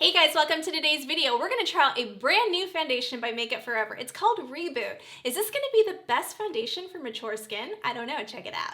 Hey guys, welcome to today's video. We're gonna try out a brand new foundation by Makeup Forever. It's called Reboot. Is this gonna be the best foundation for mature skin? I don't know, check it out.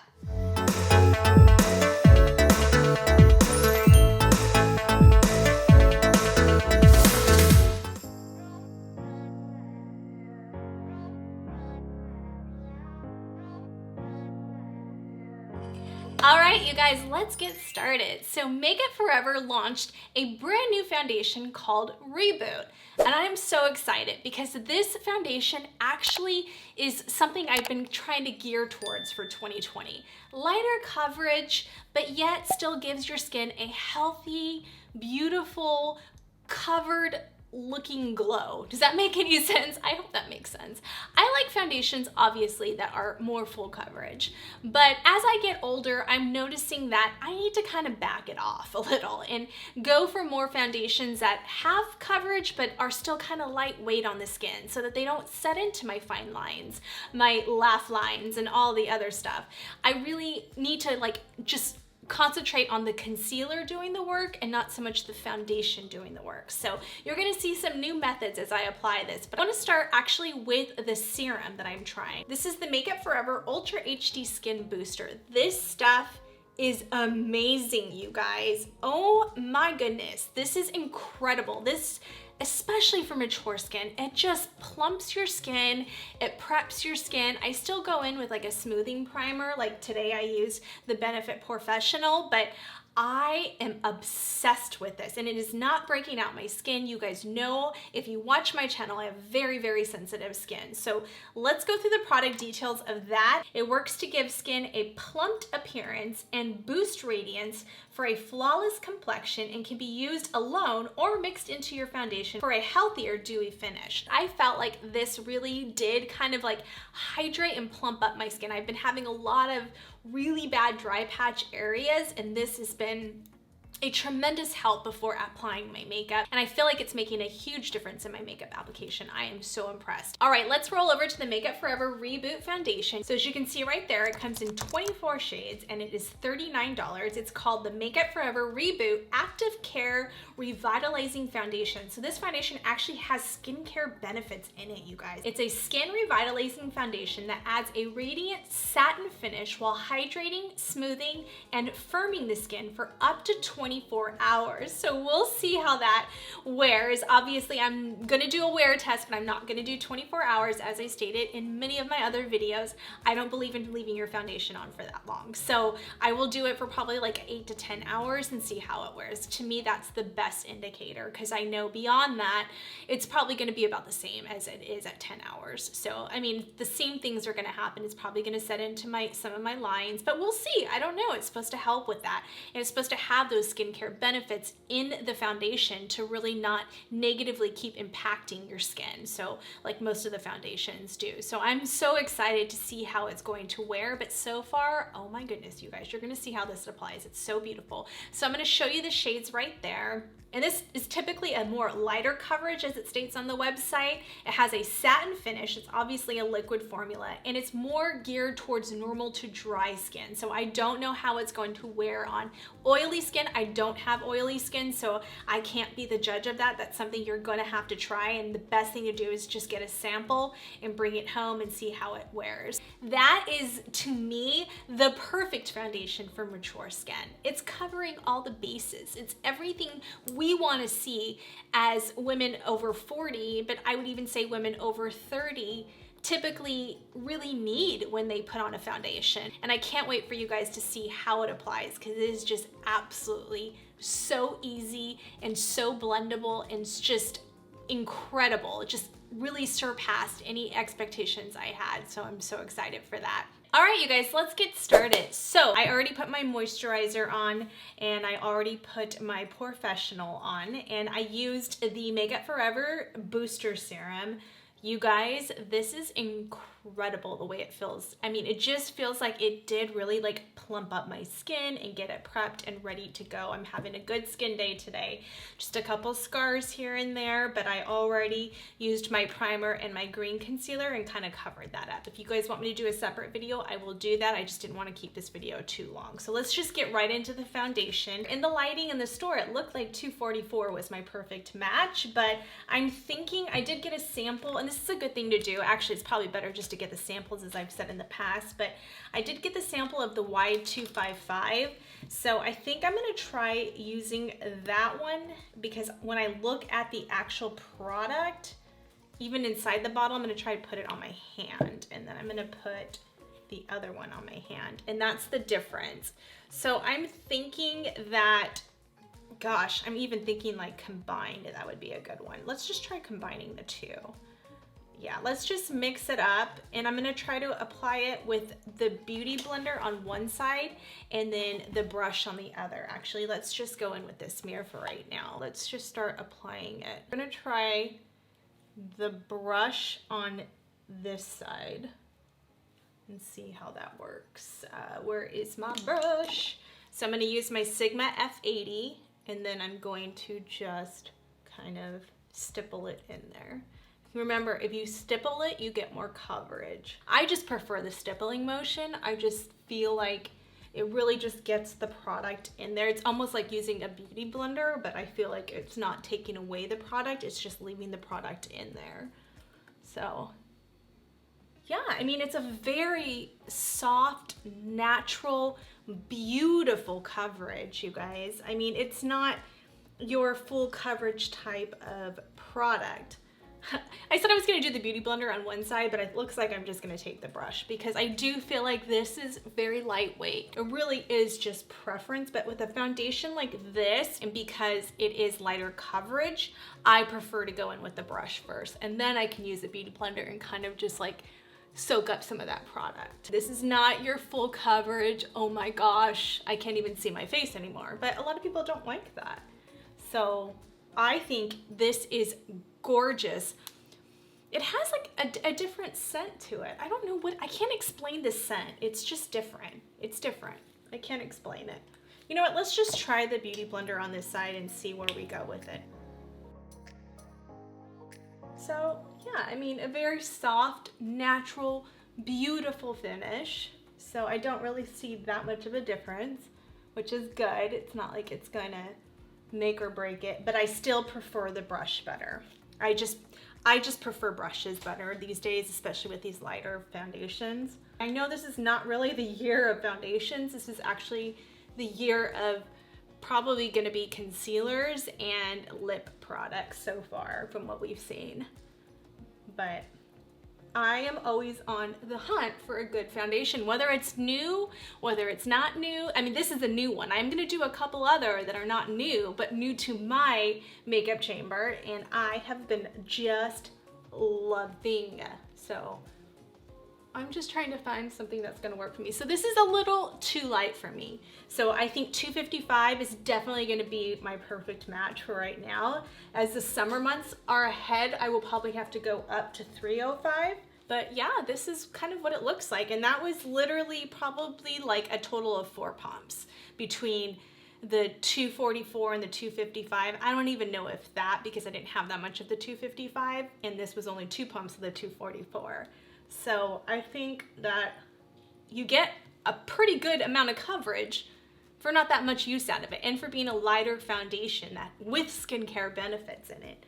All right, you guys, let's get started. So Makeup Forever launched a brand new foundation called Reboot. And I'm so excited because this foundation actually is something I've been trying to gear towards for 2020. Lighter coverage, but yet still gives your skin a healthy, beautiful, covered looking glow. Does that make any sense? I hope that makes sense. I like foundations, obviously, that are more full coverage, but as I get older, I'm noticing that I need to kind of back it off a little and go for more foundations that have coverage but are still kind of lightweight on the skin so that they don't set into my fine lines, my laugh lines, and all the other stuff. I really need to just concentrate on the concealer doing the work and not so much the foundation doing the work. So you're gonna see some new methods as I apply this, but I wanna start actually with the serum that I'm trying. This is the Makeup Forever Ultra HD Skin Booster. This stuff is amazing, you guys. Oh my goodness, this is incredible. This, especially for mature skin, it just plumps your skin, it preps your skin. I still go in with like a smoothing primer, like today I used the Benefit Professional, but I am obsessed with this and it is not breaking out my skin. You guys know, if you watch my channel, I have very, very sensitive skin. So let's go through the product details of that. It works to give skin a plumped appearance and boost radiance for a flawless complexion and can be used alone or mixed into your foundation for a healthier, dewy finish. I felt like this really did kind of like hydrate and plump up my skin. I've been having a lot of really bad dry patch areas and this has been a tremendous help before applying my makeup, and I feel like it's making a huge difference in my makeup application. I am so impressed. All right, let's roll over to the Makeup Forever Reboot foundation. So as you can see right there, it comes in 24 shades and it is $39. It's called the Makeup Forever Reboot Active Care Revitalizing Foundation. So this foundation actually has skincare benefits in it, you guys. It's a skin revitalizing foundation that adds a radiant satin finish while hydrating, smoothing, and firming the skin for up to 24 hours. So we'll see how that wears. Obviously, I'm gonna do a wear test, but I'm not gonna do 24 hours. As I stated in many of my other videos, I don't believe in leaving your foundation on for that long. So I will do it for probably like 8 to 10 hours and see how it wears. To me, that's the best indicator because I know beyond that, it's probably gonna be about the same as it is at 10 hours. So, I mean, the same things are gonna happen. It's probably gonna set into some of my lines, but we'll see. I don't know. It's supposed to help with that. And it's supposed to have those skincare benefits in the foundation to really not negatively keep impacting your skin. So like most of the foundations do. So I'm so excited to see how it's going to wear, but so far, oh my goodness, you guys, you're gonna see how this applies. It's so beautiful. So I'm gonna show you the shades right there. And this is typically a more lighter coverage as it states on the website. It has a satin finish. It's obviously a liquid formula and it's more geared towards normal to dry skin. So I don't know how it's going to wear on oily skin. I don't have oily skin, so I can't be the judge of that. That's something you're gonna have to try, and the best thing to do is just get a sample and bring it home and see how it wears. That is, to me, the perfect foundation for mature skin. It's covering all the bases. It's everything we want to see as women over 40, but I would even say women over 30 typically really need when they put on a foundation. And I can't wait for you guys to see how it applies because it is just absolutely so easy and so blendable and it's just incredible. It just really surpassed any expectations I had. So I'm so excited for that. All right, you guys, let's get started. So I already put my moisturizer on and I already put my Professional on and I used the Makeup Forever Booster Serum. You guys, this is incredible. incredible the way it feels. I mean, it just feels like it did really like plump up my skin and get it prepped and ready to go. I'm having a good skin day today. Just a couple scars here and there, but I already used my primer and my green concealer and kind of covered that up. If you guys want me to do a separate video, I will do that. I just didn't want to keep this video too long. So let's just get right into the foundation. In the lighting in the store, it looked like 244 was my perfect match, but I'm thinking I did get a sample, and this is a good thing to do. Actually, it's probably better just to get the samples, as I've said in the past, but I did get the sample of the Y315. So I think I'm gonna try using that one, because when I look at the actual product, even inside the bottle, I'm gonna try to put it on my hand, and then I'm gonna put the other one on my hand, and that's the difference. So I'm thinking that, gosh, I'm even thinking like combined, that would be a good one. Let's just try combining the two. Yeah, let's just mix it up, and I'm gonna try to apply it with the Beauty Blender on one side and then the brush on the other. Actually, let's just go in with this mirror for right now. Let's just start applying it. I'm gonna try the brush on this side and see how that works. Where is my brush? So I'm gonna use my Sigma F80, and then I'm going to just kind of stipple it in there. Remember, if you stipple it, you get more coverage. I just prefer the stippling motion. I just feel like it really just gets the product in there. It's almost like using a beauty blender, but I feel like it's not taking away the product, it's just leaving the product in there. So yeah, I mean, it's a very soft, natural, beautiful coverage, you guys. I mean, it's not your full coverage type of product. I said I was gonna do the Beauty Blender on one side, but it looks like I'm just gonna take the brush, because I do feel like this is very lightweight. It really is just preference, but with a foundation like this, and because it is lighter coverage, I prefer to go in with the brush first, and then I can use the Beauty Blender and kind of just like soak up some of that product. This is not your full coverage. Oh my gosh, I can't even see my face anymore, but a lot of people don't like that. So I think this is gorgeous. It has like a different scent to it. I don't know what, I can't explain the scent. It's just different. It's different. I can't explain it. You know what, let's just try the Beauty Blender on this side and see where we go with it. So yeah, I mean, a very soft, natural, beautiful finish. So I don't really see that much of a difference, which is good. It's not like it's gonna make or break it, but I still prefer the brush better. I just prefer brushes better these days, especially with these lighter foundations. I know this is not really the year of foundations. This is actually the year of probably gonna be concealers and lip products so far from what we've seen. But I am always on the hunt for a good foundation, whether it's new, whether it's not new. I mean, this is a new one. I'm gonna do a couple other that are not new, but new to my makeup chamber, and I have been just loving. So I'm just trying to find something that's gonna work for me. So this is a little too light for me. So I think 255 is definitely gonna be my perfect match for right now. As the summer months are ahead, I will probably have to go up to 305. But yeah, this is kind of what it looks like. And that was literally probably like a total of 4 pumps between the 244 and the 255. I don't even know if that, because I didn't have that much of the 255, and this was only 2 pumps of the 244. So I think that you get a pretty good amount of coverage for not that much use out of it, and for being a lighter foundation that with skincare benefits in it.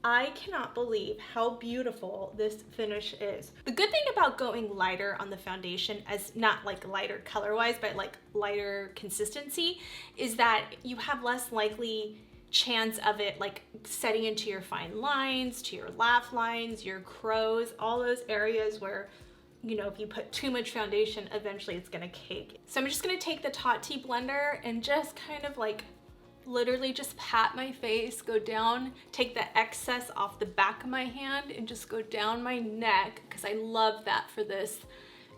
I cannot believe how beautiful this finish is. The good thing about going lighter on the foundation, as not like lighter color-wise, but like lighter consistency, is that you have less likely chance of it like setting into your fine lines, to your laugh lines, your crows, all those areas where, you know, if you put too much foundation, eventually it's gonna cake. So I'm just gonna take the Tarte blender and just kind of like literally just pat my face, go down, take the excess off the back of my hand and just go down my neck, because I love that for this.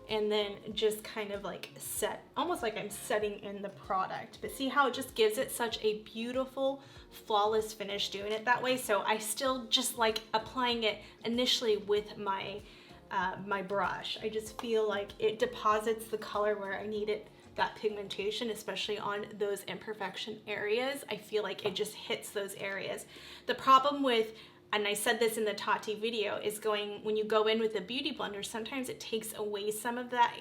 And then just kind of like set, almost like I'm setting in the product. But see how it just gives it such a beautiful, flawless finish doing it that way. So I still just like applying it initially with my my brush. I just feel like it deposits the color where I need it, that pigmentation, especially on those imperfection areas. I feel like it just hits those areas. The problem with, and I said this in the Tarte video, is when you go in with a beauty blender, sometimes it takes away some of that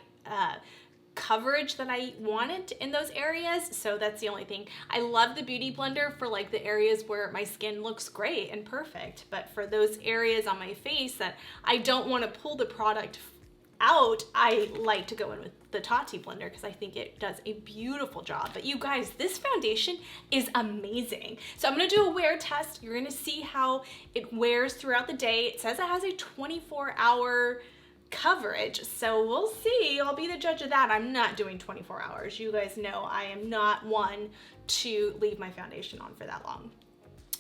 coverage that I wanted in those areas. So that's the only thing. I love the beauty blender for like the areas where my skin looks great and perfect, but for those areas on my face that I don't want to pull the product out, I like to go in with the Tarte blender because I think it does a beautiful job. But you guys, this foundation is amazing. So I'm gonna do a wear test. You're gonna see how it wears throughout the day. It says it has a 24-hour coverage, so we'll see. I'll be the judge of that. I'm not doing 24 hours. You guys know I am not one to leave my foundation on for that long.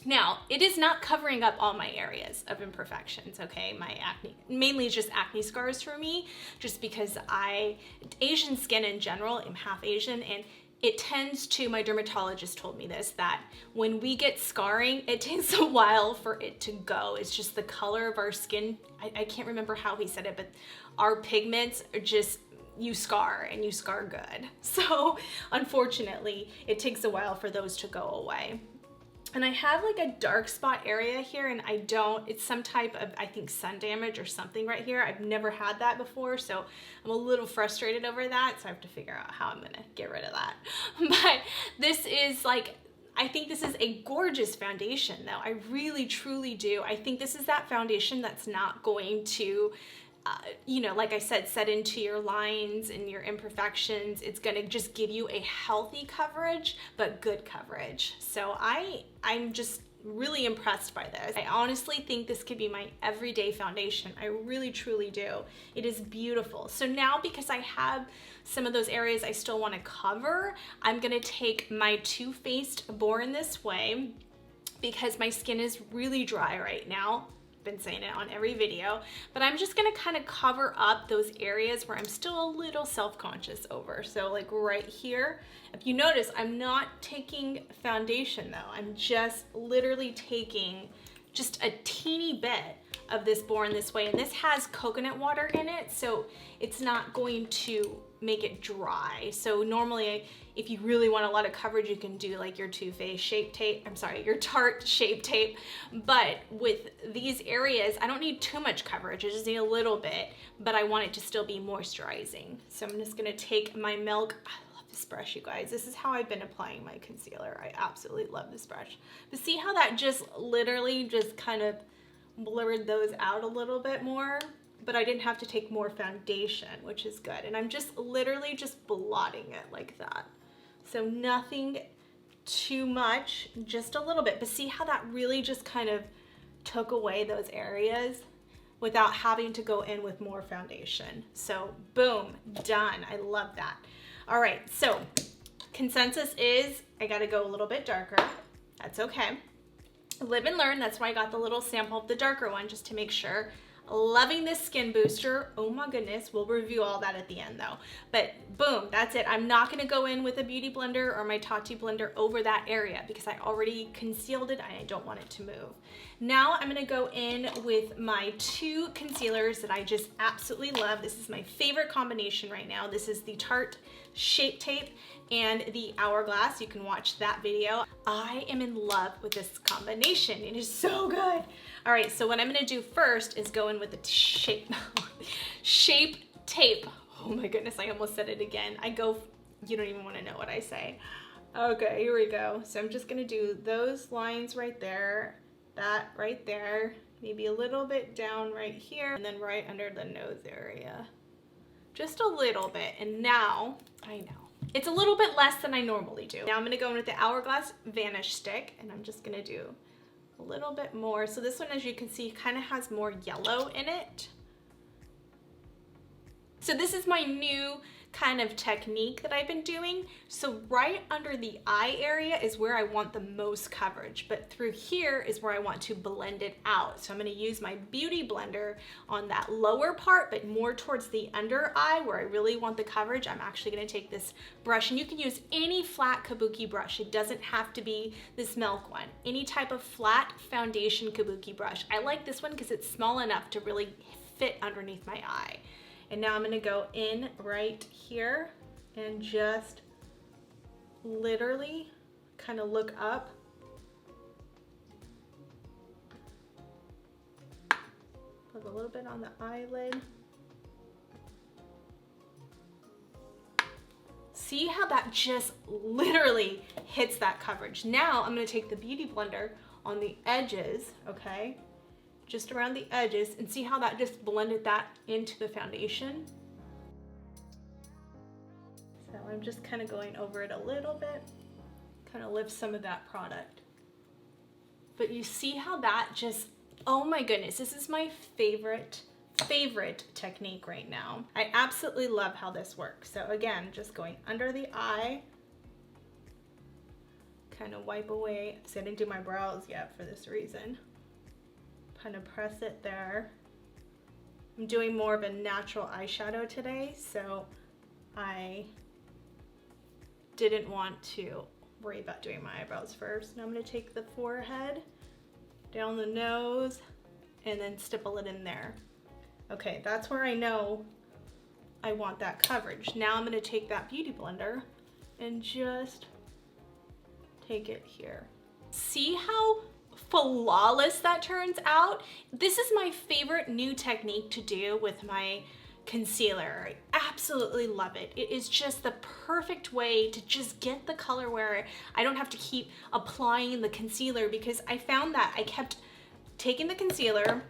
Now, it is not covering up all my areas of imperfections, okay? My acne, mainly just acne scars for me, just because Asian skin in general, I'm half Asian, and it tends to, my dermatologist told me this, that when we get scarring, it takes a while for it to go. It's just the color of our skin. I can't remember how he said it, but our pigments are just, you scar and you scar good. So unfortunately, it takes a while for those to go away. And I have like a dark spot area here, and it's some type of, I think, sun damage or something right here. I've never had that before, so I'm a little frustrated over that, so I have to figure out how I'm gonna get rid of that. But this is like, I think this is a gorgeous foundation though. I really, truly do. I think this is that foundation that's not going to, you know, like I said, set into your lines and your imperfections. It's gonna just give you a healthy coverage, but good coverage. So I'm just really impressed by this. I honestly think this could be my everyday foundation. I really, truly do. It is beautiful. So now, because I have some of those areas I still wanna cover, I'm gonna take my Too Faced Born This Way, because my skin is really dry right now. Been saying it on every video, but I'm just gonna kind of cover up those areas where I'm still a little self-conscious over. So like right here, if you notice, I'm not taking foundation though. I'm just literally taking just a teeny bit of this Born This Way, and this has coconut water in it, so it's not going to make it dry. So normally, if you really want a lot of coverage, you can do like your Too Faced Shape Tape, your Tarte Shape Tape. But with these areas, I don't need too much coverage. I just need a little bit, but I want it to still be moisturizing. So I'm just gonna take my Milk. I love this brush, you guys. This is how I've been applying my concealer. I absolutely love this brush. But see how that just literally just kind of blurred those out a little bit more? But I didn't have to take more foundation, which is good. And I'm just literally just blotting it like that. So nothing too much, just a little bit. But see how that really just kind of took away those areas without having to go in with more foundation. So boom, done. I love that. All right, so consensus is I gotta go a little bit darker. That's okay. Live and learn. That's why I got the little sample of the darker one, just to make sure. Loving this skin booster. Oh my goodness, we'll review all that at the end though. But boom, that's it. I'm not gonna go in with a beauty blender or my Tarte blender over that area because I already concealed it and I don't want it to move. Now I'm gonna go in with my two concealers that I just absolutely love. This is my favorite combination right now. This is the Tarte Shape Tape and the Hourglass. You can watch that video. I am in love with this combination. It is so good. All right, so what I'm gonna do first is go in with the Shape Tape. Oh my goodness, I almost said it again. You don't even wanna know what I say. Okay, here we go. So I'm just gonna do those lines right there, that right there, maybe a little bit down right here, and then right under the nose area. Just a little bit, and now, I know, it's a little bit less than I normally do. Now I'm gonna go in with the Hourglass Vanish Stick, and I'm just gonna do a little bit more. So this one, as you can see, kind of has more yellow in it. So this is my new kind of technique that I've been doing. So right under the eye area is where I want the most coverage, but through here is where I want to blend it out. So I'm going to use my beauty blender on that lower part, but more towards the under eye where I really want the coverage. I'm actually going to take this brush, and you can use any flat kabuki brush. It doesn't have to be this Milk one. Any type of flat foundation kabuki brush. I like this one because it's small enough to really fit underneath my eye. And now I'm gonna go in right here and just literally kind of look up. Put a little bit on the eyelid. See how that just literally hits that coverage. Now I'm gonna take the Beauty Blender on the edges, okay? Just around the edges, and see how that just blended that into the foundation. So I'm just kind of going over it a little bit, kind of lift some of that product. But you see how that just, oh my goodness, this is my favorite technique right now. I absolutely love how this works. So again, just going under the eye, kind of wipe away. See, I didn't do my brows yet for this reason. Kind of press it there. I'm doing more of a natural eyeshadow today, so I didn't want to worry about doing my eyebrows first. Now I'm gonna take the forehead, down the nose, and then stipple it in there. Okay, that's where I know I want that coverage. Now I'm gonna take that Beauty Blender and just take it here. See how flawless that turns out? This is my favorite new technique to do with my concealer. I absolutely love it. It is just the perfect way to just get the color where I don't have to keep applying the concealer, because I found that I kept taking the concealer,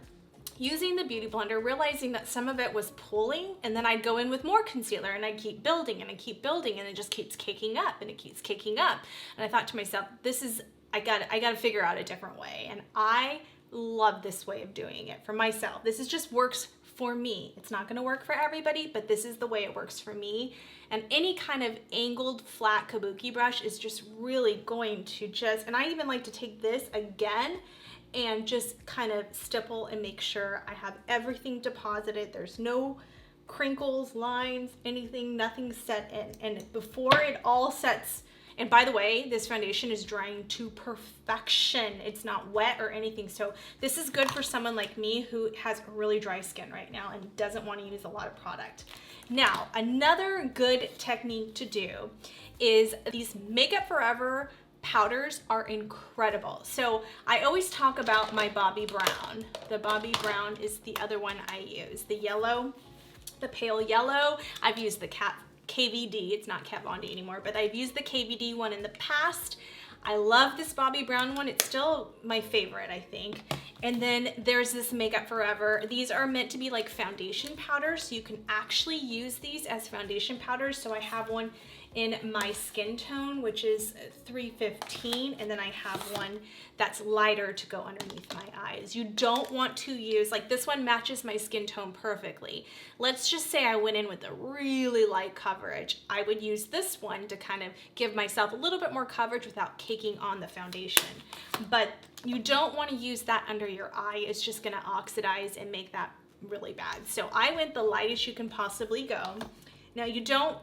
using the Beauty Blender, realizing that some of it was pulling, and then I'd go in with more concealer and I'd keep building and I keep building, and it just keeps caking up and it keeps caking up. And I thought to myself, this is, I gotta figure out a different way. And I love this way of doing it for myself. This is just works for me. It's not gonna work for everybody, but this is the way it works for me. And any kind of angled flat kabuki brush is just really going to just, and I even like to take this again and just kind of stipple and make sure I have everything deposited. There's no crinkles, lines, anything, nothing set in. And before it all sets, and by the way, this foundation is drying to perfection. It's not wet or anything. So this is good for someone like me who has really dry skin right now and doesn't want to use a lot of product. Now, another good technique to do is these Makeup Forever powders are incredible. So I always talk about my Bobbi Brown. The Bobbi Brown is the other one I use. The yellow, the pale yellow. I've used the KVD, it's not Kat Von D anymore, but I've used the KVD one in the past. I love this Bobbi Brown one. It's still my favorite, I think. And then there's this Makeup Forever. These are meant to be like foundation powders, so you can actually use these as foundation powders. So I have one in my skin tone, which is 315, and then I have one that's lighter to go underneath my eyes. You don't want to use, like this one matches my skin tone perfectly. Let's just say I went in with a really light coverage. I would use this one to kind of give myself a little bit more coverage without caking on the foundation. But you don't want to use that under your eye. It's just gonna oxidize and make that really bad. So I went the lightest you can possibly go. Now you don't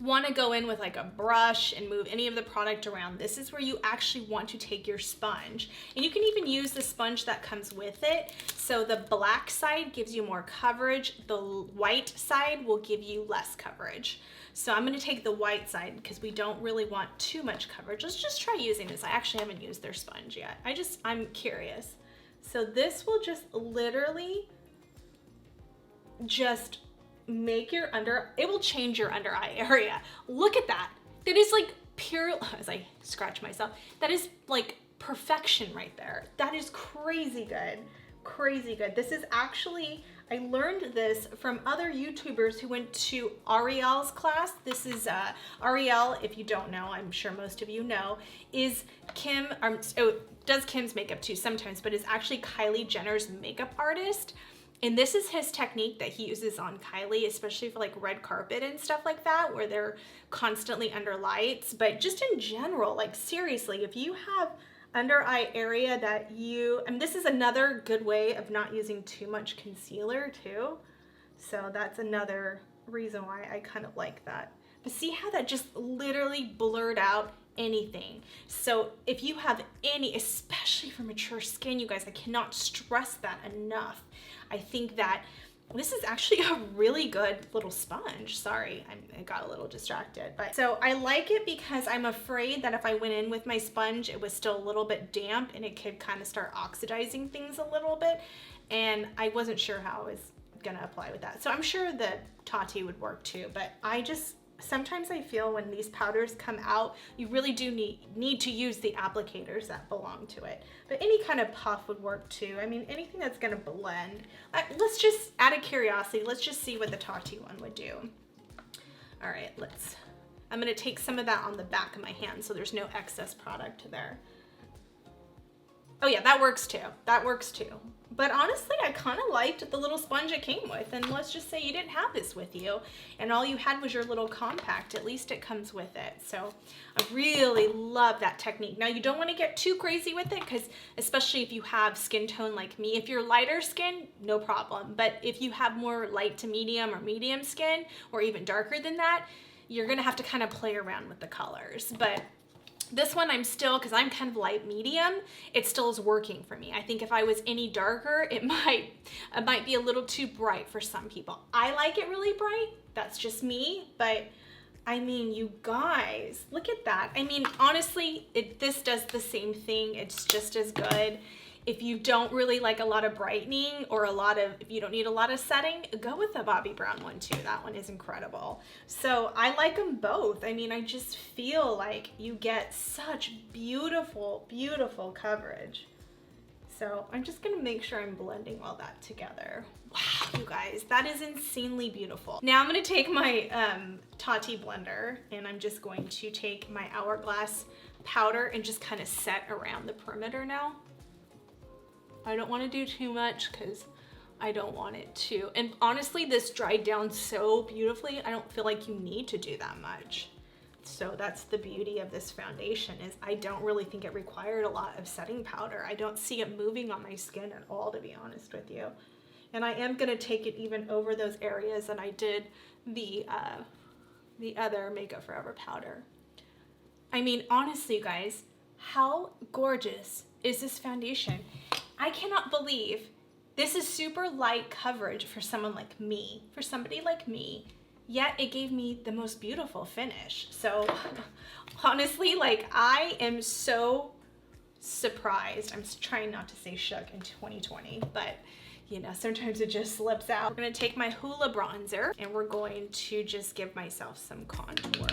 want to go in with like a brush and move any of the product around. This is where you actually want to take your sponge, and you can even use the sponge that comes with it. So the black side gives you more coverage, the white side will give you less coverage. So I'm going to take the white side because we don't really want too much coverage. Let's just try using this. I actually haven't used their sponge yet. I'm curious. So this will just literally just make your it will change your under eye area. Look at that. That is like pure, as I scratch myself, that is like perfection right there. That is crazy good. Crazy good. This is actually, I learned this from other YouTubers who went to Ariel's class. This is Ariel, if you don't know, I'm sure most of you know, is Kim, does Kim's makeup too sometimes, but is actually Kylie Jenner's makeup artist. And this is his technique that he uses on Kylie, especially for like red carpet and stuff like that, where they're constantly under lights. But just in general, like seriously, if you have under eye area that and this is another good way of not using too much concealer too. So that's another reason why I kind of like that. But see how that just literally blurred out anything. So if you have any, especially for mature skin, you guys, I cannot stress that enough. I think that this is actually a really good little sponge. Sorry, I got a little distracted. But so I like it because I'm afraid that if I went in with my sponge, it was still a little bit damp and it could kind of start oxidizing things a little bit. And I wasn't sure how I was gonna apply with that. So I'm sure the Tarte would work too, but sometimes I feel when these powders come out, you really do need to use the applicators that belong to it. But any kind of puff would work too. I mean, anything that's gonna blend. Let's just, out of curiosity, let's just see what the Tarte one would do. All right, I'm gonna take some of that on the back of my hand so there's no excess product there. Oh yeah, that works too. That works too. But honestly, I kind of liked the little sponge it came with. And let's just say you didn't have this with you and all you had was your little compact. At least it comes with it. So I really love that technique. Now you don't want to get too crazy with it because especially if you have skin tone like me, if you're lighter skin, no problem. But if you have more light to medium or medium skin or even darker than that, you're going to have to kind of play around with the colors. But this one I'm still, because I'm kind of light medium, it still is working for me. I think if I was any darker, it might be a little too bright for some people. I like it really bright, that's just me, but I mean, you guys, look at that. I mean, honestly, this does the same thing. It's just as good. If you don't really like a lot of brightening or if you don't need a lot of setting, go with the Bobbi Brown one too. That one is incredible. So I like them both. I mean, I just feel like you get such beautiful, beautiful coverage. So I'm just gonna make sure I'm blending all that together. Wow, you guys, that is insanely beautiful. Now I'm gonna take my Tarte blender and I'm just going to take my Hourglass powder and just kind of set around the perimeter now. I don't want to do too much because I don't want it to. And honestly, this dried down so beautifully, I don't feel like you need to do that much. So that's the beauty of this foundation is I don't really think it required a lot of setting powder. I don't see it moving on my skin at all, to be honest with you. And I am going to take it even over those areas that I did the other Makeup Forever powder. I mean, honestly, you guys, how gorgeous is this foundation? I cannot believe this is super light coverage for someone like me, for somebody like me, yet it gave me the most beautiful finish. So honestly, like I am so surprised. I'm trying not to say shook in 2020, but you know, sometimes it just slips out. We're gonna take my Hoola bronzer and we're going to just give myself some contour.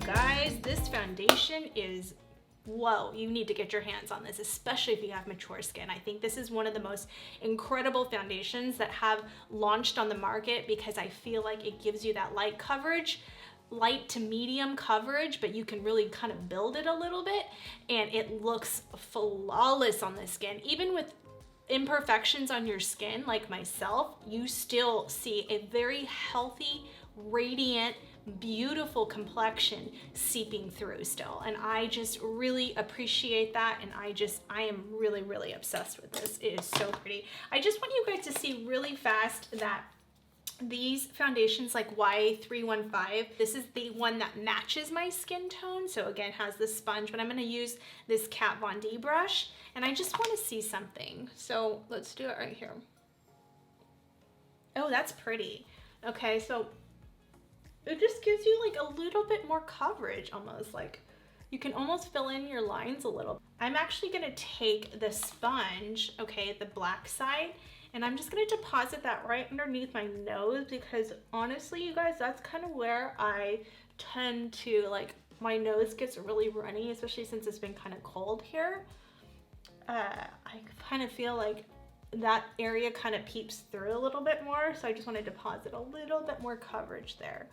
Guys, this foundation is, whoa, you need to get your hands on this, especially if you have mature skin. I think this is one of the most incredible foundations that have launched on the market because I feel like it gives you that light coverage, light to medium coverage, but you can really kind of build it a little bit and it looks flawless on the skin. Even with imperfections on your skin like myself, you still see a very healthy, radiant, beautiful complexion seeping through still. And I just really appreciate that. And I am really, really obsessed with this. It is so pretty. I just want you guys to see really fast that these foundations like Y315, this is the one that matches my skin tone. So again, it has this sponge, but I'm gonna use this Kat Von D brush and I just wanna see something. So let's do it right here. Oh, that's pretty. Okay, so it just gives you like a little bit more coverage almost, like you can almost fill in your lines a little. I'm actually gonna take the sponge, okay, the black side, and I'm just gonna deposit that right underneath my nose because honestly, you guys, that's kind of where I tend to, like, my nose gets really runny, especially since it's been kind of cold here. I kind of feel like that area kind of peeps through a little bit more, so I just want to deposit a little bit more coverage there.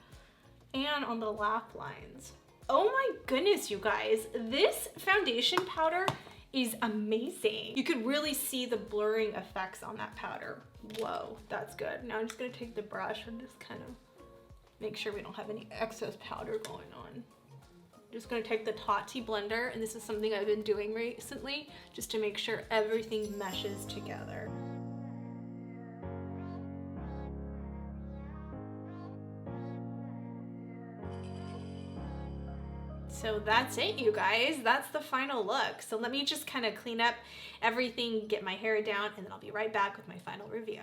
And on the laugh lines. Oh my goodness, you guys, this foundation powder is amazing. You could really see the blurring effects on that powder. Whoa, that's good. Now I'm just gonna take the brush and just kind of make sure we don't have any excess powder going on. I'm just gonna take the Tarte blender, and this is something I've been doing recently just to make sure everything meshes together. So that's it, you guys. That's the final look. So let me just kind of clean up everything, get my hair down, and then I'll be right back with my final review.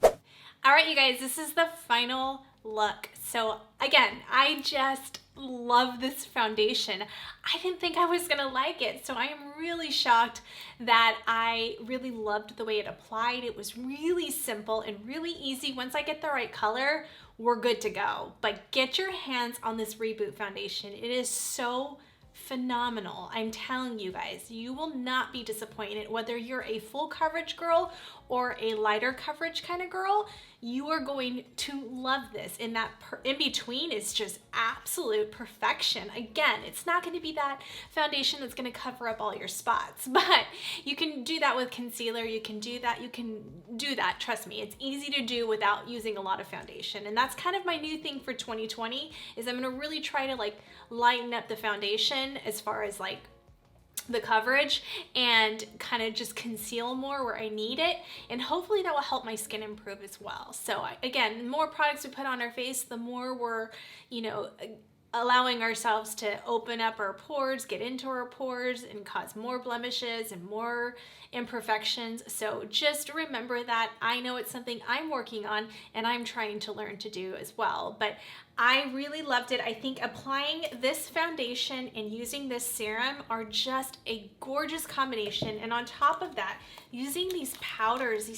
All right, you guys, this is the final look. So again, I just love this foundation. I didn't think I was gonna like it, so I am really shocked that I really loved the way it applied. It was really simple and really easy. Once I get the right color, we're good to go. But get your hands on this Reboot foundation. It is so phenomenal. I'm telling you guys, you will not be disappointed. Whether you're a full coverage girl or a lighter coverage kind of girl, you are going to love this. And that in between is just absolute perfection. Again, it's not going to be that foundation that's going to cover up all your spots, but you can do that with concealer. You can do that. Trust me, it's easy to do without using a lot of foundation. And that's kind of my new thing for 2020 is I'm going to really try to like lighten up the foundation as far as like the coverage and kind of just conceal more where I need it, and hopefully that will help my skin improve as well. So again, the more products we put on our face, the more we're, you know, allowing ourselves to open up our pores, get into our pores, and cause more blemishes and more imperfections. So just remember that. I know it's something I'm working on and I'm trying to learn to do as well, but I really loved it. I think applying this foundation and using this serum are just a gorgeous combination. And on top of that, using these powders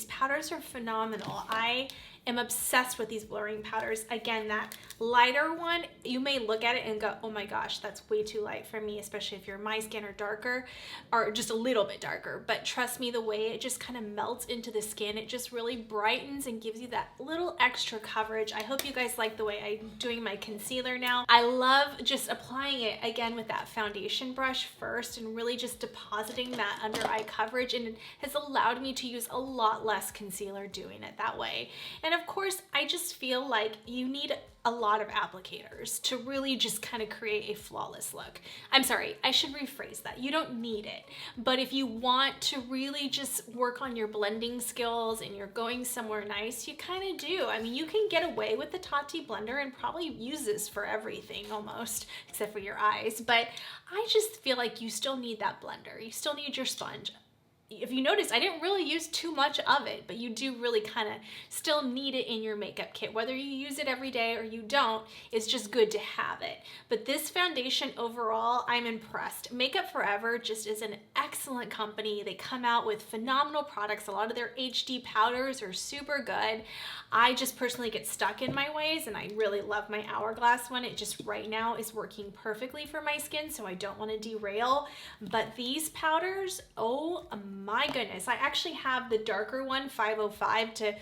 are phenomenal. I am obsessed with these blurring powders. Again, that lighter one, you may look at it and go, oh my gosh, that's way too light for me, especially if you're my skin or darker, or just a little bit darker. But trust me, the way it just kind of melts into the skin, it just really brightens and gives you that little extra coverage. I hope you guys like the way I'm doing my concealer now. I love just applying it again with that foundation brush first and really just depositing that under eye coverage, and it has allowed me to use a lot less concealer doing it that way. And of course, I just feel like you need a lot of applicators to really just kind of create a flawless look. I'm sorry, I should rephrase that. You don't need it, but if you want to really just work on your blending skills and you're going somewhere nice, you kind of do. I mean, you can get away with the Tarte blender and probably use this for everything almost, except for your eyes, but I just feel like you still need that blender. You still need your sponge. If you notice, I didn't really use too much of it, but you do really kind of still need it in your makeup kit. Whether you use it every day or you don't, it's just good to have it. But this foundation overall, I'm impressed. Makeup Forever just is an excellent company. They come out with phenomenal products. A lot of their HD powders are super good. I just personally get stuck in my ways, and I really love my Hourglass one. It just right now is working perfectly for my skin, so I don't want to derail. But these powders, oh my goodness. I actually have the darker one, 505, to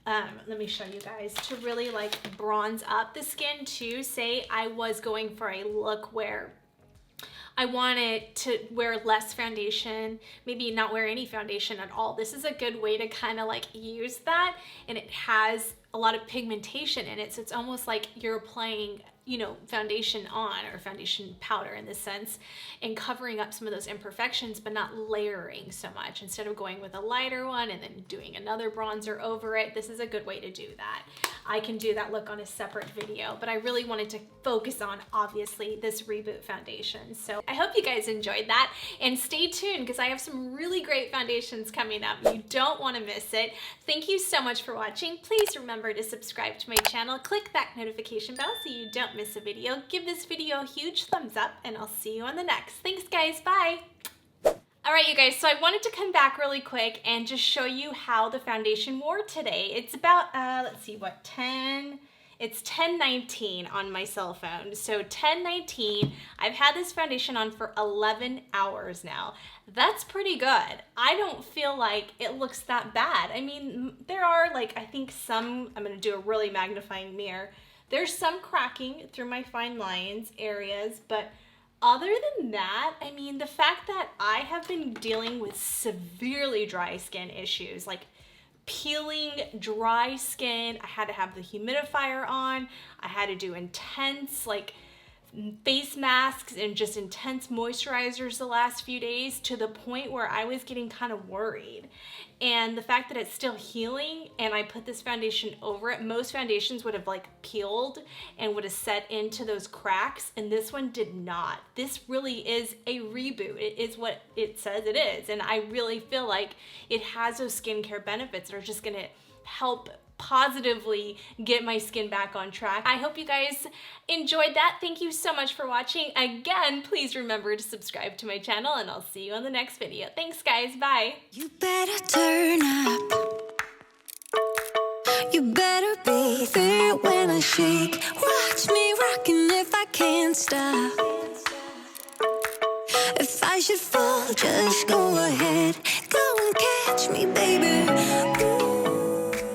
let me show you guys, to really like bronze up the skin too. Say I was going for a look where I wanted to wear less foundation, maybe not wear any foundation at all. This is a good way to kind of like use that, and it has a lot of pigmentation in it, so it's almost like you're applying, you know, foundation on, or foundation powder in this sense, and covering up some of those imperfections, but not layering so much. Instead of going with a lighter one and then doing another bronzer over it, this is a good way to do that. I can do that look on a separate video, but I really wanted to focus on, obviously, this Reboot foundation. So I hope you guys enjoyed that, and stay tuned because I have some really great foundations coming up. You don't want to miss it. Thank you so much for watching. Please remember to subscribe to my channel. Click that notification bell so you don't miss a video. Give this video a huge thumbs up, and I'll see you on the next. Thanks guys, bye. All right, you guys, so I wanted to come back really quick and just show you how the foundation wore today. It's about, let's see, what, 10? It's 10:19 on my cell phone. So 10:19, I've had this foundation on for 11 hours now. That's pretty good. I don't feel like it looks that bad. I mean, there are like, I think some, I'm gonna do a really magnifying mirror. There's some cracking through my fine lines areas, but other than that, I mean, the fact that I have been dealing with severely dry skin issues, like peeling dry skin, I had to have the humidifier on, I had to do intense like face masks and just intense moisturizers the last few days to the point where I was getting kind of worried. And the fact that it's still healing and I put this foundation over it, most foundations would have like peeled and would have set into those cracks, and this one did not. This really is a reboot. It is what it says it is, and I really feel like it has those skincare benefits that are just gonna help positively get my skin back on track. I hope you guys enjoyed that. Thank you so much for watching. Again, please remember to subscribe to my channel, and I'll see you on the next video. Thanks guys, bye. You better turn up. You better be there when I shake. Watch me rocking if I can't stop. If I should fall, just go ahead. Go and catch me, baby.